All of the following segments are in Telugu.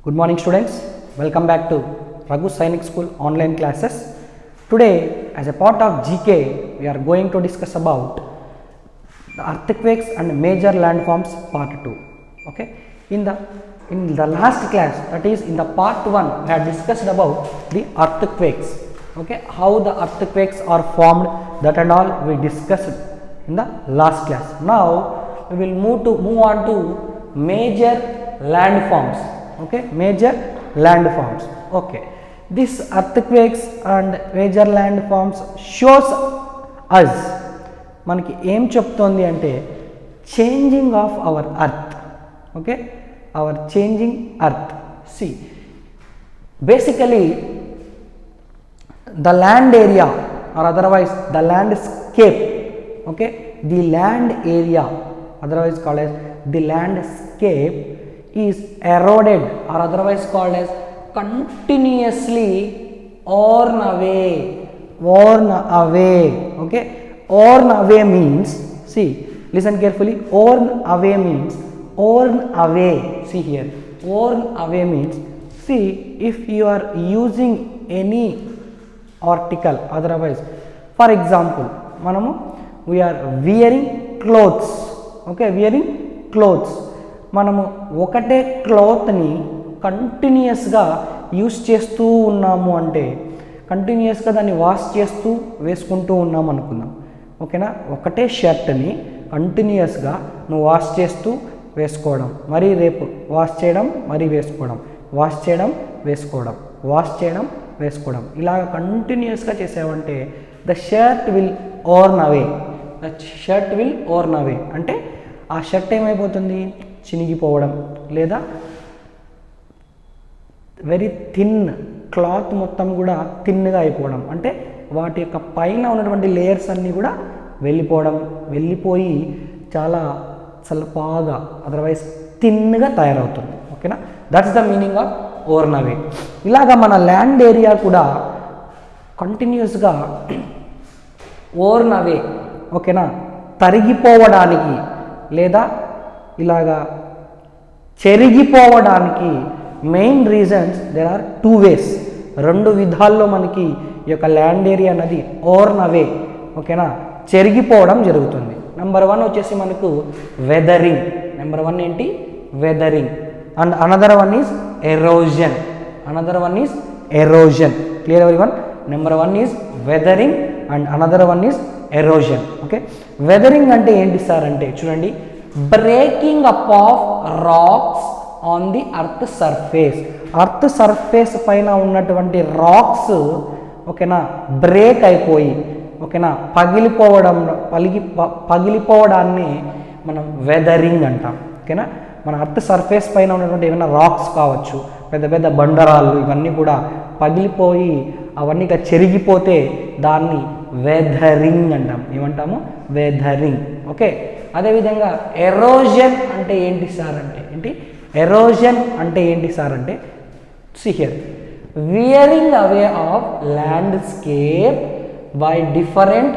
Good morning students, welcome back to Raghu Sainik School online classes. Today as a part of GK we are going to discuss about the earthquakes and major landforms part 2. Okay, in the last class, that is in the part 1, we had discussed about the earthquakes. Okay, how the earthquakes are formed, that and all we discussed in the last class. Now we will move on to major landforms. Okay, major landforms. Okay, this earthquakes and major landforms shows us మనకి ఏం చెప్తోంది అంటే changing of our earth. Okay, our changing earth. See basically the land area or otherwise the landscape, okay, the land area otherwise called as the landscape is eroded or otherwise called as continuously worn away. Okay, worn away means, see, listen carefully, worn away means, see here, worn away means, see, if you are using any article, otherwise for example manamu we are wearing clothes. Okay, wearing clothes, మనము ఒకటే క్లాత్ని కంటిన్యూస్గా యూస్ చేస్తూ ఉన్నాము అంటే, కంటిన్యూస్గా దాన్ని వాష్ చేస్తూ వేసుకుంటూ ఉన్నాము అనుకుందాం. ఓకేనా, ఒకటే షర్ట్ని కంటిన్యూస్గా నువ్వు వాష్ చేస్తూ వేసుకోవడం, మరి రేపు వాష్ చేయడం, మరి వేసుకోవడం, వాష్ చేయడం, వేసుకోవడం, వాష్ చేయడం, వేసుకోవడం, ఇలా కంటిన్యూస్గా చేసావంటే ద షర్ట్ విల్ ఓర్న్ అవే. అంటే ఆ షర్ట్ ఏమైపోతుంది, చినిగిపోవడం, లేదా వెరీ థిన్ క్లాత్ మొత్తం కూడా థిన్గా అయిపోవడం, అంటే వాటి యొక్క పైన ఉన్నటువంటి లేయర్స్ అన్నీ కూడా వెళ్ళిపోయి చాలా చల్లపాగా అదర్వైజ్ థిన్గా తయారవుతుంది. ఓకేనా, that's the meaning of worn away. ఇలాగా మన ల్యాండ్ ఏరియా కూడా కంటిన్యూస్గా ఓర్న్ అవే, ఓకేనా, తరిగిపోవడానికి లేదా ఇలాగా చెరిగిపోవడానికి main reasons there are 2 ways. 2 విధాల్లో మనకి ఈ యొక్క ల్యాండ్ ఏరియా అన్నది ఓర్న్ అవే, ఓకేనా, చెరిగిపోవడం జరుగుతుంది. నెంబర్ 1 వచ్చేసి మనకు వెదరింగ్. నెంబర్ 1 ఏంటి, weathering. And another one is erosion. Clear everyone? Number 1 is weathering and another one is erosion. Okay, weathering అంటే ఏంటి సార్ అంటే చూడండి, breaking up of rocks on the earth surface పైన ఉన్నటువంటి రాక్స్, ఓకేనా, బ్రేక్ అయిపోయి, ఓకేనా, పగిలిపోవడాన్ని మనం వెదరింగ్ అంటాం. ఓకేనా, మన ఎర్త్ సర్ఫేస్ పైన ఉన్నటువంటి ఏమైనా రాక్స్ కావచ్చు, పెద్ద పెద్ద బండరాళ్ళు, ఇవన్నీ కూడా పగిలిపోయి అవన్నీ చెరిగిపోతే దాన్ని వెదరింగ్ అంటాం. ఏమంటాము? వెదరింగ్. ఓకే, అదేవిధంగా ఎరోజన్ అంటే ఏంటి సార్ అంటే see here, wearing away of landscape by different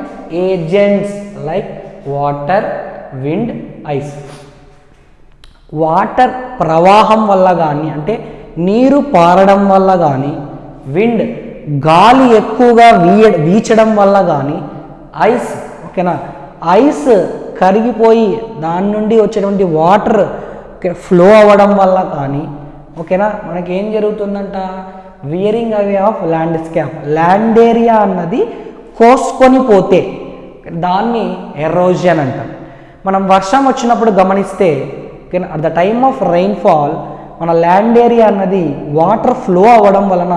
agents like water, wind, ice. Water ప్రవాహం వల్ల కానీ, అంటే నీరు పారడం వల్ల కానీ, విండ్ గాలి ఎక్కువగా వీచడం వల్ల కానీ, ఐస్, ఓకేనా, ఐస్ కరిగిపోయి దాని నుండి వచ్చేటువంటి వాటర్ ఫ్లో అవ్వడం వల్ల కానీ, ఓకేనా, మనకేం జరుగుతుందంట, wearing away of landscape. Land area అన్నది కోసుకొని పోతే దాన్ని ఎరోజన్ అంటాం. మనం వర్షం వచ్చినప్పుడు గమనిస్తే, ఓకేనా, at the time of rainfall మన ల్యాండ్ ఏరియా అన్నది వాటర్ ఫ్లో అవ్వడం వలన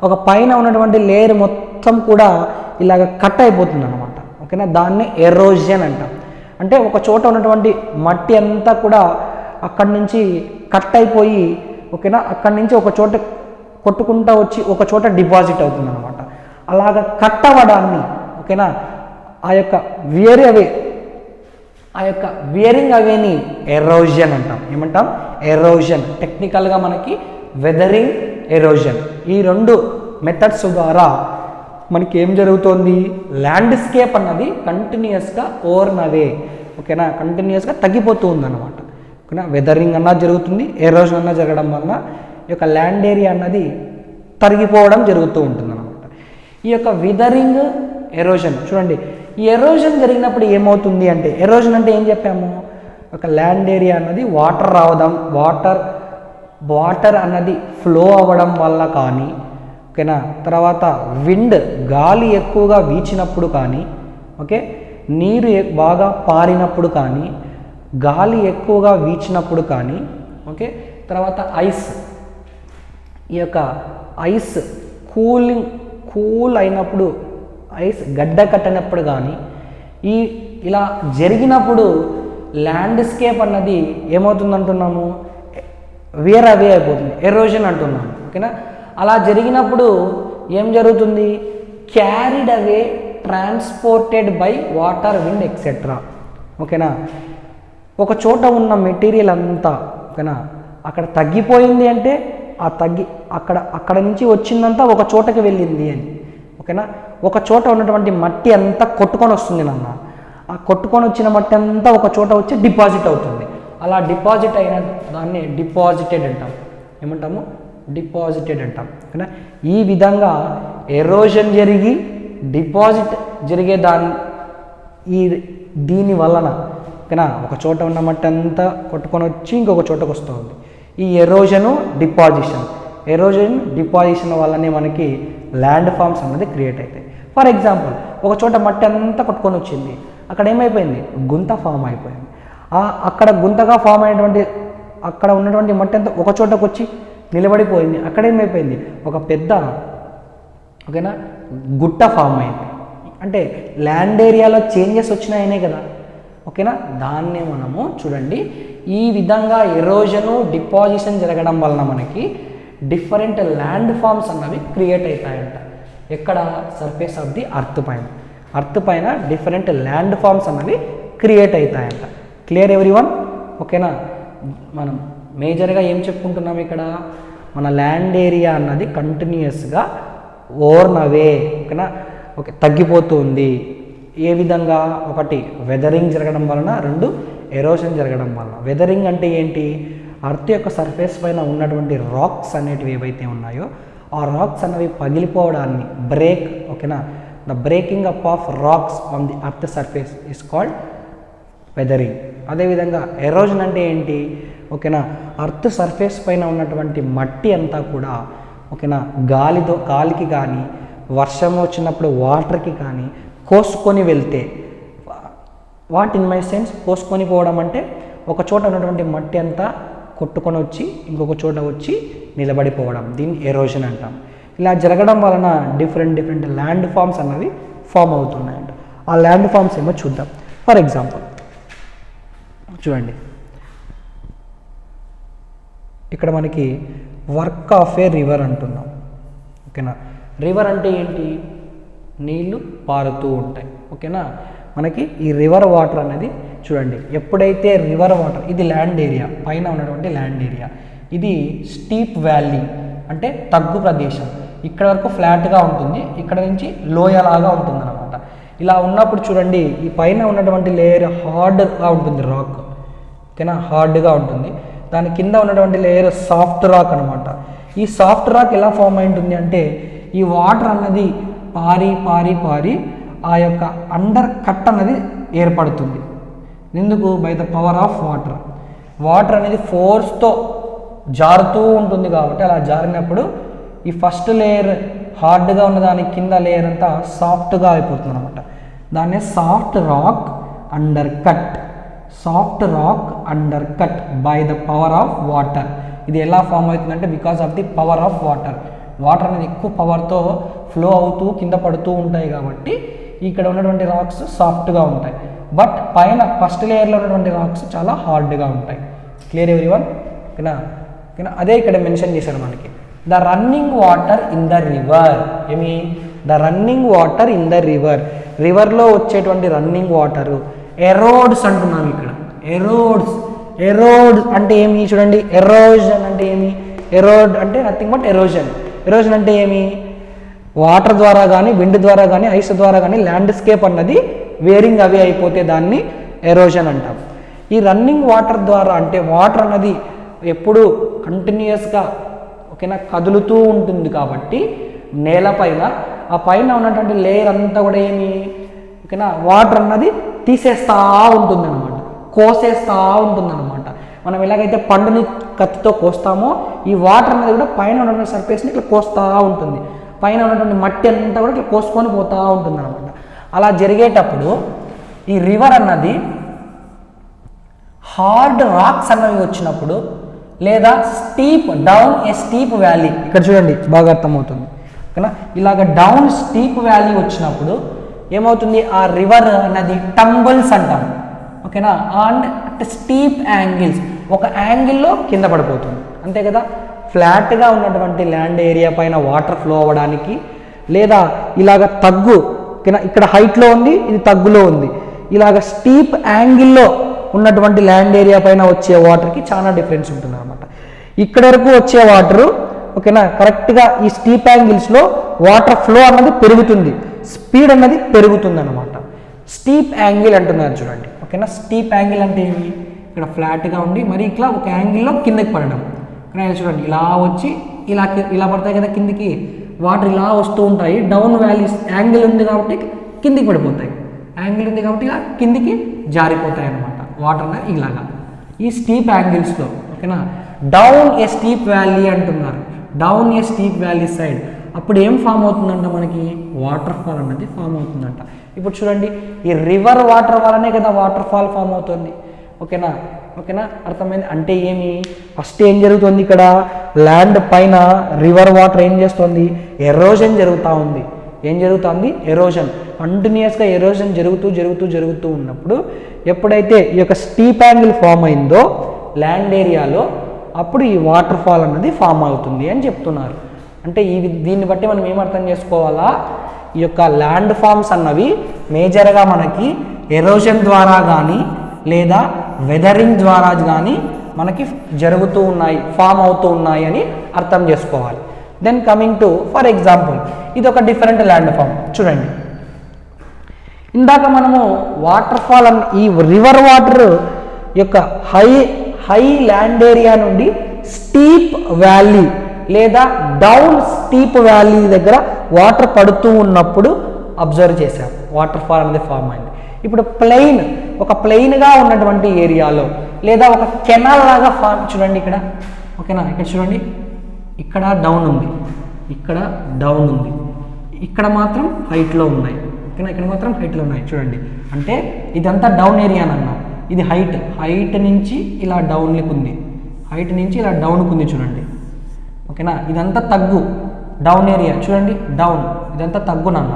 ఒక పైన ఉన్నటువంటి లేయర్ మొత్తం కూడా ఇలాగ కట్ అయిపోతుంది అనమాట. ఓకేనా, దాన్ని ఎరోజన్ అంటాం. అంటే ఒక చోట ఉన్నటువంటి మట్టి అంతా కూడా అక్కడి నుంచి కట్ అయిపోయి, ఓకేనా, అక్కడి నుంచి ఒక చోట కొట్టుకుంటూ వచ్చి ఒక చోట డిపాజిట్ అవుతుంది అనమాట. అలాగ కట్ అవ్వడాన్ని, ఓకేనా, ఆ యొక్క వియరింగ్ అవేని ఎరోజన్ అంటాం. ఏమంటాం? ఎరోజన్. టెక్నికల్గా మనకి వెదరింగ్, ఎరోజన్, ఈ 2 మెథడ్స్ ద్వారా మనకి ఏం జరుగుతోంది, ల్యాండ్స్కేప్ అన్నది కంటిన్యూస్గా ఓర్న్ అవే, ఓకేనా, కంటిన్యూస్గా తగ్గిపోతూ ఉందన్నమాట. ఓకేనా, వెదరింగ్ అన్నా జరుగుతుంది, ఎరోజన్ అన్నా జరగడం వల్ల ఈ యొక్క ల్యాండ్ ఏరియా అన్నది తరిగిపోవడం జరుగుతూ ఉంటుంది అనమాట. ఈ యొక్క విదరింగ్, ఎరోజన్ చూడండి, ఈ ఎరోజన్ జరిగినప్పుడు ఏమవుతుంది అంటే, ఎరోజన్ అంటే ఏం చెప్పాము, ఒక ల్యాండ్ ఏరియా అన్నది వాటర్ రావడం, వాటర్ అన్నది ఫ్లో అవ్వడం వల్ల కానీ, ఓకేనా, తర్వాత విండ్ గాలి ఎక్కువగా వీచినప్పుడు కానీ, ఓకే, నీరు బాగా పారినప్పుడు కానీ, గాలి ఎక్కువగా వీచినప్పుడు కానీ, ఓకే, తర్వాత ఐస్, ఈ యొక్క ఐస్ కూల్ అయినప్పుడు, ఐస్ గడ్డ కట్టినప్పుడు కానీ, ఇలా జరిగినప్పుడు ల్యాండ్స్కేప్ అన్నది ఏమవుతుంది అంటున్నాము, వేర్ అవే అయిపోతుంది, ఎరోజన్ అంటున్నాము, ఓకేనా. అలా జరిగినప్పుడు ఏం జరుగుతుంది, carried away, transported by water, wind etcetera, ఓకేనా. ఒక చోట ఉన్న మెటీరియల్ అంతా, ఓకేనా, అక్కడ తగ్గిపోయింది అంటే అక్కడ నుంచి వచ్చిందంతా ఒక చోటకి వెళ్ళింది అని, ఓకేనా. ఒక చోట ఉన్నటువంటి మట్టి అంతా కొట్టుకొని వస్తుంది నాన్న, ఆ కొట్టుకొని వచ్చిన మట్టి అంతా ఒక చోట వచ్చి డిపాజిట్ అవుతుంది. అలా డిపాజిట్ అయిన దాన్ని డిపాజిటెడ్ అంటాం. ఏమంటాము, డిపాజిటెడ్ అంటాం, ఓకేనా. ఈ విధంగా ఎరోజన్ జరిగి డిపాజిట్ జరిగే దీని వలన, ఓకేనా, ఒక చోట ఉన్న మట్టి అంతా కొట్టుకొని వచ్చి ఇంకొక చోటకు వస్తుంది. ఈ ఎరోజను డిపాజిషన్ వల్లనే మనకి ల్యాండ్ ఫామ్స్ అన్నది క్రియేట్ అవుతాయి. ఫర్ ఎగ్జాంపుల్, ఒక చోట మట్టి అంతా కొట్టుకొని వచ్చింది, అక్కడ ఏమైపోయింది, గుంత ఫామ్ అయిపోయింది. అక్కడ గుంతగా ఫామ్ అయినటువంటి అక్కడ ఉన్నటువంటి మట్టి అంతా ఒక చోటకు వచ్చి నిలబడిపోయింది, అక్కడ ఏమైపోయింది, ఒక పెద్ద, ఓకేనా, గుట్ట ఫామ్ అయింది. అంటే ల్యాండ్ ఏరియాలో చేంజెస్ వచ్చినాయనే కదా, ఓకేనా. దాన్నే మనము చూడండి, ఈ విధంగా ఎరోజను డిపాజిషన్ జరగడం వలన మనకి డిఫరెంట్ ల్యాండ్ ఫామ్స్ అన్నవి క్రియేట్ అవుతాయంట. ఎక్కడ, సర్ఫేస్ ఆఫ్ ది అర్త్ పైన డిఫరెంట్ ల్యాండ్ ఫామ్స్ అన్నవి క్రియేట్ అవుతాయంట. క్లియర్ ఎవ్రీవన్, ఓకేనా. మనం మేజర్గా ఏం చెప్పుకుంటున్నాం ఇక్కడ, మన ల్యాండ్ ఏరియా అన్నది కంటిన్యూస్గా ఓర్న్ అవే, ఓకేనా, ఓకే, తగ్గిపోతుంది. ఏ విధంగా, ఒకటి వెదరింగ్ జరగడం వలన, రెండు ఎరోషన్ జరగడం వలన. వెదరింగ్ అంటే ఏంటి, అర్త్ యొక్క సర్ఫేస్ పైన ఉన్నటువంటి రాక్స్ అనేటివి ఏవైతే ఉన్నాయో ఆ రాక్స్ అనేవి పగిలిపోవడాన్ని ఓకేనా, the breaking up of rocks on the earth surface is called weathering. అదేవిధంగా ఎరోజన్ అంటే ఏంటి, ఓకేనా, అర్త్ సర్ఫేస్ పైన ఉన్నటువంటి మట్టి అంతా కూడా, ఓకేనా, గాలికి కానీ, వర్షం వచ్చినప్పుడు వాటర్కి కానీ కోసుకొని వెళ్తే, వాట్ ఇన్ మై సెన్స్, కోసుకొని పోవడం అంటే ఒక చోట ఉన్నటువంటి మట్టి అంతా కొట్టుకొని వచ్చి ఇంకొక చోట వచ్చి నిలబడిపోవడం, దీన్ని ఎరోజన్ అంటాం. ఇలా జరగడం వలన డిఫరెంట్ ల్యాండ్ ఫామ్స్ అన్నవి ఫామ్ అవుతున్నాయంట. ఆ ల్యాండ్ ఫామ్స్ ఏమో చూద్దాం. ఫర్ ఎగ్జాంపుల్ చూడండి, ఇక్కడ మనకి వర్క్ ఆఫ్ ఏ రివర్ అంటున్నాం, ఓకేనా. రివర్ అంటే ఏంటి, నీళ్లు పారుతూ ఉంటాయి, ఓకేనా. మనకి ఈ రివర్ వాటర్ అనేది చూడండి, ఎప్పుడైతే రివర్ వాటర్, ఇది ల్యాండ్ ఏరియా, పైన ఉన్నటువంటి ల్యాండ్ ఏరియా, ఇది స్టీప్ వ్యాలీ అంటే తగ్గు ప్రదేశం, ఇక్కడ వరకు ఫ్లాట్గా ఉంటుంది, ఇక్కడ నుంచి లోయలాగా ఉంటుంది అనమాట. ఇలా ఉన్నప్పుడు చూడండి, ఈ పైన ఉన్నటువంటి లేయర్ హార్డ్గా ఉంటుంది, రాక్, ఓకేనా, హార్డ్గా ఉంటుంది. దాని కింద ఉన్నటువంటి లేయర్ సాఫ్ట్ రాక్ అనమాట. ఈ సాఫ్ట్ రాక్ ఎలా ఫామ్ అయి ఉంటుంది అంటే, ఈ వాటర్ అన్నది పారి ఆ యొక్క అండర్ కట్ అన్నది ఏర్పడుతుంది. ఎందుకు, by the power of water అనేది ఫోర్స్తో జారుతూ ఉంటుంది కాబట్టి, అలా జారినప్పుడు ఈ ఫస్ట్ లేయర్ హార్డ్గా ఉన్న దాని కింద లేయర్ అంతా సాఫ్ట్గా అయిపోతుంది అనమాట. దాన్నే soft rock under cut by the power of water. ఇది ఎలా ఫామ్ అవుతుందంటే, because of the power of water అనేది ఎక్కువ పవర్తో ఫ్లో అవుతూ కింద పడుతూ ఉంటాయి కాబట్టి ఇక్కడ ఉన్నటువంటి రాక్స్ సాఫ్ట్గా ఉంటాయి. బట్ పైన ఫస్ట్ లేయర్లో ఉన్నటువంటి రాక్స్ చాలా హార్డ్గా ఉంటాయి. క్లియర్ ఎవ్రీవన్, ఓకేనా. అదే ఇక్కడ మెన్షన్ చేశారు మనకి, the running water in the river. The running water in the రివర్లో వచ్చేటువంటి రన్నింగ్ వాటరు ఎరోడ్స్ అంటున్నాం ఇక్కడ. ఎరోడ్స్ అంటే ఏమి చూడండి, ఎరోజన్ అంటే ఏమి, ఎరోడ్ అంటే నథింగ్ బట్ ఎరోజన్ అంటే ఏమి, వాటర్ ద్వారా కానీ, విండ్ ద్వారా కానీ, ఐస్ ద్వారా కానీ ల్యాండ్స్కేప్ అన్నది వేరింగ్ అవే అయిపోతే దాన్ని ఎరోజన్ అంటాం. ఈ రన్నింగ్ వాటర్ ద్వారా అంటే వాటర్ అన్నది ఎప్పుడు కంటిన్యూస్గా ఓకేనా కదులుతూ ఉంటుంది కాబట్టి నేలపైన ఆ పైన ఉన్నటువంటి లేయర్ అంతా కూడా ఏమి ఓకేనా వాటర్ అన్నది తీసేస్తూ ఉంటుంది అనమాట, కోసేస్తూ ఉంటుంది అనమాట. మనం ఎలాగైతే పండుని కత్తితో కోస్తామో ఈ వాటర్ అనేది కూడా పైన ఉన్నటువంటి సర్ఫేస్ని ఇట్లా కోస్తూ ఉంటుంది, పైన ఉన్నటువంటి మట్టి అంతా కూడా ఇట్లా కోసుకొని పోతూ ఉంటుంది అనమాట. అలా జరిగేటప్పుడు ఈ రివర్ అన్నది హార్డ్ రాక్స్ అన్నవి వచ్చినప్పుడు లేదా స్టీప్ డౌన్ ఏ స్టీప్ వ్యాలీ, ఇక్కడ చూడండి బాగా అర్థమవుతుంది ఓకేనా, ఇలాగ డౌన్ స్టీప్ వ్యాలీ వచ్చినప్పుడు ఏమవుతుంది ఆ రివర్ అన్నది టంబుల్స్ అంటాం ఓకేనా, అండ్ స్టీప్ యాంగిల్స్ ఒక యాంగిల్లో కింద పడిపోతుంది అంతే కదా. ఫ్లాట్గా ఉన్నటువంటి ల్యాండ్ ఏరియా పైన వాటర్ ఫ్లో అవ్వడానికి లేదా ఇలాగ తగ్గు ఓకేనా, ఇక్కడ హైట్లో ఉంది ఇది తగ్గులో ఉంది, ఇలాగ స్టీప్ యాంగిల్లో ఉన్నటువంటి ల్యాండ్ ఏరియా పైన వచ్చే వాటర్కి చాలా డిఫరెన్స్ ఉంటుంది అనమాట. ఇక్కడ వరకు వచ్చే వాటరు ఓకేనా కరెక్ట్గా ఈ స్టీప్ యాంగిల్స్లో వాటర్ ఫ్లో అన్నది పెరుగుతుంది, స్పీడ్ అన్నది పెరుగుతుంది అనమాట. స్టీప్ యాంగిల్ అంటున్నారు చూడండి ఓకేనా. స్టీప్ యాంగిల్ అంటే ఏమి, ఇక్కడ ఫ్లాట్గా ఉండి మరి ఇట్లా ఒక యాంగిల్లో కిందకి పడడం ఓకేనా. చూడండి ఇలా వచ్చి ఇలా ఇలా పడతాయి కదా కిందికి, వాటర్ ఇలా వస్తూ ఉంటాయి, డౌన్ వ్యాలీస్ యాంగిల్ ఉంది కాబట్టి కిందికి పడిపోతాయి, యాంగిల్ ఉంది కాబట్టి ఇలా కిందికి జారిపోతాయి అనమాట వాటర్ అనేది ఇలాగా ఈ స్టీప్ యాంగిల్స్లో ఓకేనా. డౌన్ ఏ స్టీప్ వ్యాలీ అంటున్నారు, డౌన్ ఏ స్టీప్ వ్యాలీ సైడ్ అప్పుడు ఏం ఫామ్ అవుతుందంట మనకి వాటర్ ఫాల్ అన్నది ఫామ్ అవుతుందంట. ఇప్పుడు చూడండి ఈ రివర్ వాటర్ వల్లనే కదా వాటర్ ఫాల్ ఫామ్ అవుతుంది ఓకేనా. ఓకేనా అర్థమైంది. అంటే ఏమి ఫస్ట్ ఏం జరుగుతుంది ఇక్కడ ల్యాండ్ పైన రివర్ వాటర్ ఏం చేస్తుంది, ఎరోజన్ జరుగుతూ ఉంది. ఏం జరుగుతుంది, ఎరోజన్, కంటిన్యూస్గా ఎరోజన్ జరుగుతూ ఉన్నప్పుడు ఎప్పుడైతే ఈ యొక్క స్టీప్ యాంగిల్ ఫామ్ అయిందో ల్యాండ్ ఏరియాలో అప్పుడు ఈ వాటర్ ఫాల్ అన్నది ఫామ్ అవుతుంది అని చెప్తున్నారు. అంటే దీన్ని బట్టి మనం ఏం అర్థం చేసుకోవాలా, ఈ యొక్క ల్యాండ్ ఫామ్స్ అన్నవి మేజర్గా మనకి ఎరోజన్ ద్వారా కానీ లేదా వెదరింగ్ ద్వారా కానీ మనకి జరుగుతూ ఉన్నాయి, ఫామ్ అవుతూ ఉన్నాయి అని అర్థం చేసుకోవాలి. Then coming to for example ఇది ఒక డిఫరెంట్ ల్యాండ్ ఫామ్ చూడండి. ఇందాక మనము వాటర్ ఫాల్ ఈ రివర్ వాటర్ యొక్క హై ల్యాండ్ ఏరియా నుండి స్టీప్ వ్యాలీ లేదా డౌన్ స్టీప్ వ్యాలీ దగ్గర వాటర్ పడుతూ ఉన్నప్పుడు అబ్జర్వ్ చేశాం వాటర్ ఫాల్ అనేది ఫామ్ అయింది. ఇప్పుడు ఒక ప్లెయిన్గా ఉన్నటువంటి ఏరియాలో లేదా ఒక కెనాల్ లాగా ఫామ్ చూడండి ఇక్కడ ఓకేనా. ఇక్కడ చూడండి ఇక్కడ డౌన్ ఉంది, ఇక్కడ డౌన్ ఉంది, ఇక్కడ మాత్రం హైట్లో ఉన్నాయి ఓకేనా, ఇక్కడ మాత్రం హైట్లో ఉన్నాయి చూడండి. అంటే ఇదంతా డౌన్ ఏరియా అన్నా, ఇది హైట్ నుంచి ఇలా డౌన్కి ఉంది, హైట్ నుంచి ఇలా డౌన్కి ఉంది చూడండి ఓకేనా. ఇదంతా తగ్గు డౌన్ ఏరియా చూడండి, డౌన్ ఇదంతా తగ్గునన్న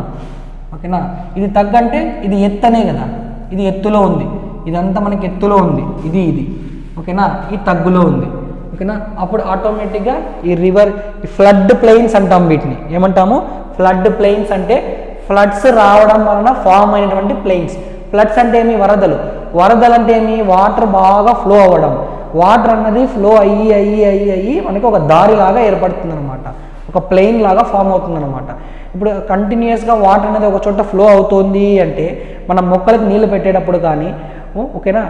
ఓకేనా. ఇది తగ్గు అంటే ఇది ఎత్తనే కదా, ఇది ఎత్తులో ఉంది, ఇదంతా మనకి ఎత్తులో ఉంది, ఇది ఓకేనా, ఈ తగ్గులో ఉంది ఓకేనా. అప్పుడు ఆటోమేటిక్గా ఈ రివర్ ఫ్లడ్ ప్లెయిన్స్ అంటాం, వీటిని ఏమంటాము ఫ్లడ్ ప్లెయిన్స్. అంటే ఫ్లడ్స్ రావడం వలన ఫామ్ అయినటువంటి ప్లెయిన్స్. ఫ్లడ్స్ అంటే ఏమి, వరదలు అంటే ఏమి, వాటర్ బాగా ఫ్లో అవ్వడం, వాటర్ అన్నది ఫ్లో అయ్యి మనకి ఒక దారిలాగా ఏర్పడుతుంది అనమాట, ఒక ప్లెయిన్ లాగా ఫామ్ అవుతుంది అనమాట. ఇప్పుడు కంటిన్యూస్గా వాటర్ అనేది ఒక చోట ఫ్లో అవుతుంది అంటే మనం మొక్కలకు నీళ్లు పెట్టేటప్పుడు కానీ ఓకేనా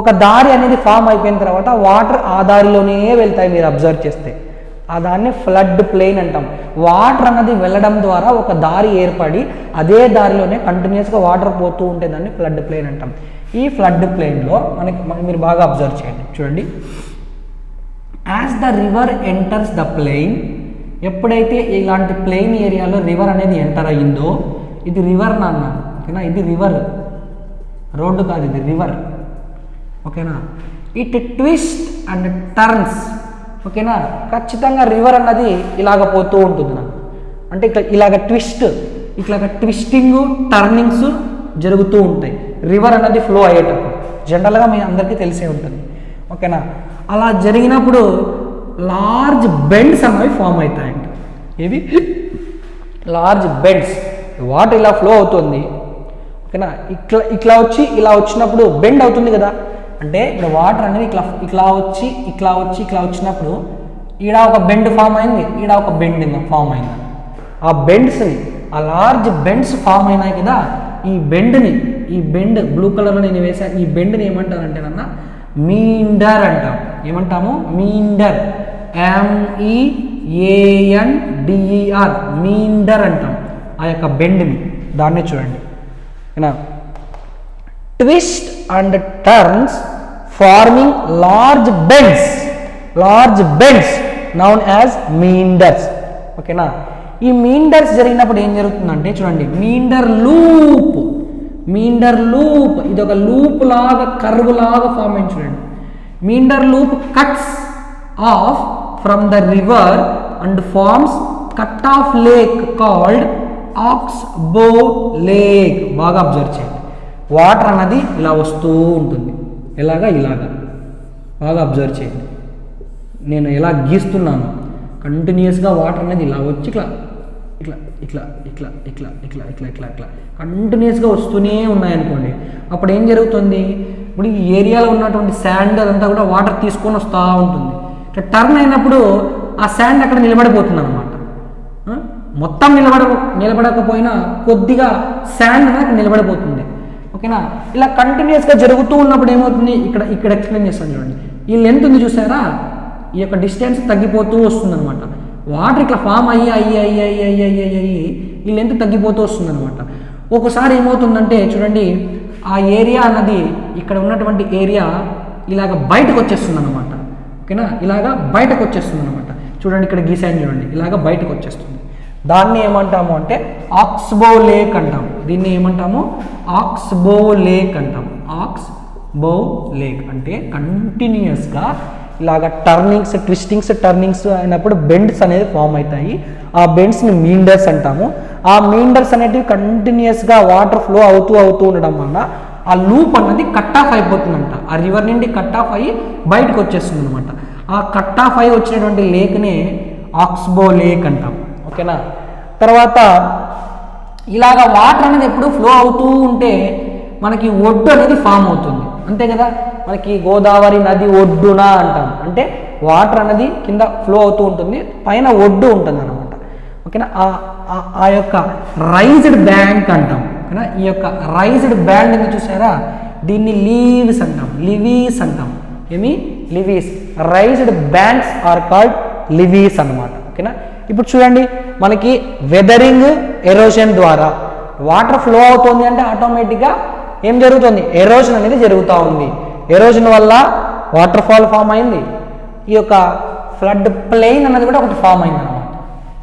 ఒక దారి అనేది ఫామ్ అయిపోయిన తర్వాత వాటర్ ఆ దారిలోనే వెళ్తాయి, మీరు అబ్జర్వ్ చేస్తే ఆ దాన్ని ఫ్లడ్ ప్లెయిన్ అంటాం. వాటర్ అన్నది వెళ్ళడం ద్వారా ఒక దారి ఏర్పడి అదే దారిలోనే కంటిన్యూస్గా వాటర్ పోతూ ఉంటే దాన్ని ఫ్లడ్ ప్లెయిన్ అంటాం. ఈ ఫ్లడ్ ప్లెయిన్లో మీరు బాగా అబ్జర్వ్ చేయండి చూడండి. As the river enters the plain, ఎప్పుడైతే ఇలాంటి ప్లెయిన్ ఏరియాలో రివర్ అనేది ఎంటర్ అయ్యిందో, ఇది రివర్ నాన్న ఓకేనా, ఇది రివర్, రోడ్డు కాదు ఇది రివర్ ఓకేనా. ఇట్ ట్విస్ట్ అండ్ టర్న్స్ ఓకేనా. ఖచ్చితంగా రివర్ అన్నది ఇలాగ పోతూ ఉంటుంది నాకు, అంటే ఇలాగ ట్విస్టింగ్ టర్నింగ్స్ జరుగుతూ ఉంటాయి రివర్ అన్నది ఫ్లో అయ్యేటప్పుడు. జనరల్గా మీ అందరికీ తెలిసే ఉంటుంది ఓకేనా. అలా జరిగినప్పుడు లార్జ్ బెండ్స్ అన్నవి ఫామ్ అవుతాయంట. ఇవి లార్జ్ బెండ్స్, వాటర్ ఇలా ఫ్లో అవుతుంది ఓకేనా, ఇట్లా వచ్చి ఇలా వచ్చినప్పుడు బెండ్ అవుతుంది కదా. అంటే ఇప్పుడు వాటర్ అనేది ఇట్లా వచ్చి వచ్చినప్పుడు ఈడ ఒక బెండ్ ఫామ్ అయింది, ఈడ ఒక బెండ్ ఫామ్ అయింది. ఆ బెండ్స్ని, ఆ లార్జ్ బెండ్స్ ఫామ్ అయినాయి కదా, ఈ బెండ్ బ్లూ కలర్లో నేను వేసాను, ఈ బెండ్ని ఏమంటారంటేనన్నా మీండర్ అంటాం. ఏమంటాము, మీండర్ MEANDER, మీండర్ అంటాం ఆ యొక్క బెండ్ని. దాన్ని చూడండి ఓకేనా. Twist and turns forming large bends known as meanders. ఓకేనా. ఈ మీండర్స్ జరిగినప్పుడు ఏం జరుగుతుందంటే చూడండి, మీండర్ లూప్ ఇది ఒక లూప్ లాగా కర్వ్ లాగా ఫామ్ అయింది చూడండి. Meander loop cuts off from the river and forms cut off lake called oxbow lake. బాగా అబ్జర్వ్ చేయండి, వాటర్ అన్నది ఇలా వస్తూ ఉంటుంది, ఇలాగా బాగా అబ్జర్వ్ చేయండి. నేను ఎలా గీస్తున్నాను, కంటిన్యూస్గా వాటర్ అనేది ఇలా వచ్చి ఇట్లా కంటిన్యూస్గా వస్తూనే ఉన్నాయనుకోండి. అప్పుడు ఏం జరుగుతుంది, ఇప్పుడు ఈ ఏరియాలో ఉన్నటువంటి శాండ్ అదంతా కూడా వాటర్ తీసుకొని వస్తూ ఉంటుంది. ఇట్లా టర్న్ అయినప్పుడు ఆ శాండ్ అక్కడ నిలబడిపోతుంది అనమాట. మొత్తం నిలబడకపోయినా కొద్దిగా శాండ్ అనేది నిలబడిపోతుంది. ఓకేనా. ఇలా కంటిన్యూస్గా జరుగుతూ ఉన్నప్పుడు ఏమవుతుంది, ఇక్కడ ఎక్స్ప్లెయిన్ చేస్తాను చూడండి. ఈ లెంత్ ఉంది చూసారా, ఈ యొక్క డిస్టెన్స్ తగ్గిపోతూ వస్తుంది అనమాట. వాటర్ ఇట్లా ఫామ్ అయ్యి ఈ లెంత్ తగ్గిపోతూ వస్తుంది అనమాట. ఒక్కోసారి ఏమవుతుందంటే చూడండి, ఆ ఏరియా అన్నది ఇక్కడ ఉన్నటువంటి ఏరియా ఇలాగ బయటకు వచ్చేస్తుంది అనమాట. ఓకేనా, ఇలాగా బయటకు వచ్చేస్తుంది అనమాట. చూడండి ఇక్కడ గీసాను చూడండి, ఇలాగ బయటకు వచ్చేస్తుంది. దాన్ని ఏమంటాము అంటే ఆక్స్బో లేక్ అంటాము. దీన్ని ఏమంటాము, ఆక్స్బో లేక్ అంటాము. ఆక్స్బో లేక్ అంటే కంటిన్యూస్గా ఇలాగ ట్విస్టింగ్స్ అయినప్పుడు బెండ్స్ అనేది ఫామ్ అవుతాయి. ఆ బెండ్స్ని మీండర్స్ అంటాము. ఆ మీండర్స్ అనేటివి కంటిన్యూస్గా వాటర్ ఫ్లో అవుతూ ఉండడం వల్ల ఆ లూప్ అన్నది కట్ ఆఫ్ అయిపోతుందంట. ఆ రివర్ నుండి కట్ ఆఫ్ అయ్యి బయటకు వచ్చేస్తుంది అనమాట. ఆ కట్ ఆఫ్ అయ్యి వచ్చినటువంటి లేక్నే ఆక్స్బో లేక్ అంటాం. ఓకేనా. తర్వాత ఇలాగ వాటర్ అనేది ఎప్పుడు ఫ్లో అవుతూ ఉంటే మనకి ఒడ్డు అనేది ఫామ్ అవుతుంది, అంతే కదా. మనకి గోదావరి నది ఒడ్డున అంటాం, అంటే వాటర్ అనేది కింద ఫ్లో అవుతూ ఉంటుంది, పైన ఒడ్డు ఉంటుంది అనమాట. ఓకేనా. ఆ యొక్క రైజ్డ్ బ్యాంక్ అంటాం. ఓకేనా. ఈ యొక్క రైజ్డ్ బ్యాండ్ ఎందుకు చూసారా, దీన్ని లీవ్స్ అంటాం. లివీస్. రైజ్డ్ బ్యాంక్స్ ఆర్ కాల్డ్ లివీస్ అనమాట. ఓకేనా. ఇప్పుడు చూడండి, మనకి వెదరింగ్, ఎరోషన్ ద్వారా వాటర్ ఫ్లో అవుతుంది అంటే ఆటోమేటిక్గా ఏం జరుగుతుంది, ఎరోషన్ అనేది జరుగుతూ ఉంది. ఎరోషన్ వల్ల వాటర్ ఫాల్ ఫామ్ అయింది. ఈ యొక్క ఫ్లడ్ ప్లెయిన్ అనేది కూడా ఒకటి ఫామ్ అయింది అనమాట.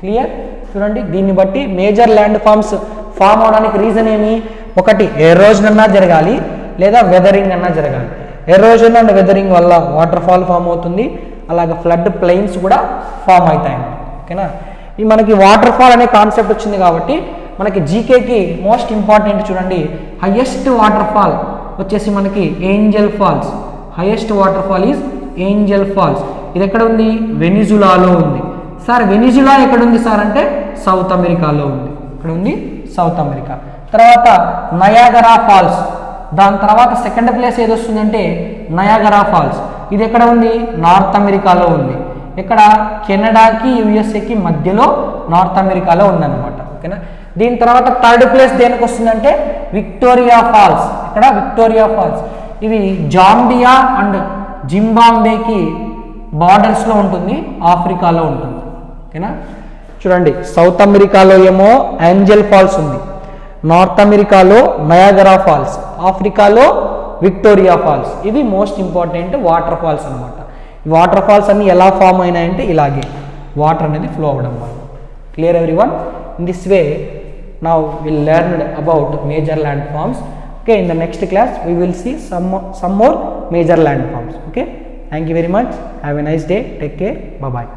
క్లియర్. చూడండి, దీన్ని బట్టి మేజర్ ల్యాండ్ ఫామ్స్ ఫామ్ అవడానికి రీజన్ ఏమి, ఒకటి ఎరోషన్ అన్నా జరగాలి, లేదా వెదరింగ్ అన్నా జరగాలి. ఎరోషన్ అండ్ వెదరింగ్ వల్ల వాటర్ ఫాల్ ఫామ్ అవుతుంది, అలాగే ఫ్లడ్ ప్లెయిన్స్ కూడా ఫామ్ అవుతాయి. ఓకేనా. ఈ మనకి వాటర్ ఫాల్ అనే కాన్సెప్ట్ వచ్చింది కాబట్టి మనకి జీకేకి మోస్ట్ ఇంపార్టెంట్ చూడండి, హైయెస్ట్ వాటర్ ఫాల్ వచ్చేసి మనకి Angel Falls. Highest water fall is Angel Falls. ఇది ఎక్కడ ఉంది, వెనిజులాలో ఉంది. సార్ వెనిజులా ఎక్కడ ఉంది సార్ అంటే సౌత్ అమెరికాలో ఉంది. ఇక్కడ ఉంది సౌత్ అమెరికా. తర్వాత నయాగరా ఫాల్స్, దాని తర్వాత సెకండ్ ప్లేస్ ఏది వస్తుందంటే నయాగరా ఫాల్స్. ఇది ఎక్కడ ఉంది, నార్త్ అమెరికాలో ఉంది. ఇక్కడ కెనడాకి యుఎస్ఏకి మధ్యలో నార్త్ అమెరికాలో ఉందన్నమాట. ఓకేనా. దీని తర్వాత థర్డ్ ప్లేస్ దేనికి వస్తుందంటే విక్టోరియా ఫాల్స్. ఇక్కడ విక్టోరియా ఫాల్స్ ఇవి జాంబియా అండ్ జింబాబ్వేకి బార్డర్స్లో ఉంటుంది, ఆఫ్రికాలో ఉంటుంది. ఓకేనా. చూడండి, సౌత్ అమెరికాలో ఏమో ఏంజల్ ఫాల్స్ ఉంది, నార్త్ అమెరికాలో నయాగరా ఫాల్స్, ఆఫ్రికాలో విక్టోరియా ఫాల్స్. ఇవి మోస్ట్ ఇంపార్టెంట్ వాటర్ ఫాల్స్ అనమాట. ఈ వాటర్ ఫాల్స్ అన్ని ఎలా ఫామ్ అయినాయంటే ఇలాగే వాటర్ అనేది ఫ్లో అవ్వడం వల్ల. Clear everyone? In this way now we learned about major landforms. Okay, in the next class we will see some more major landforms. Okay, thank you very much. Have a nice day. Take care. Bye bye.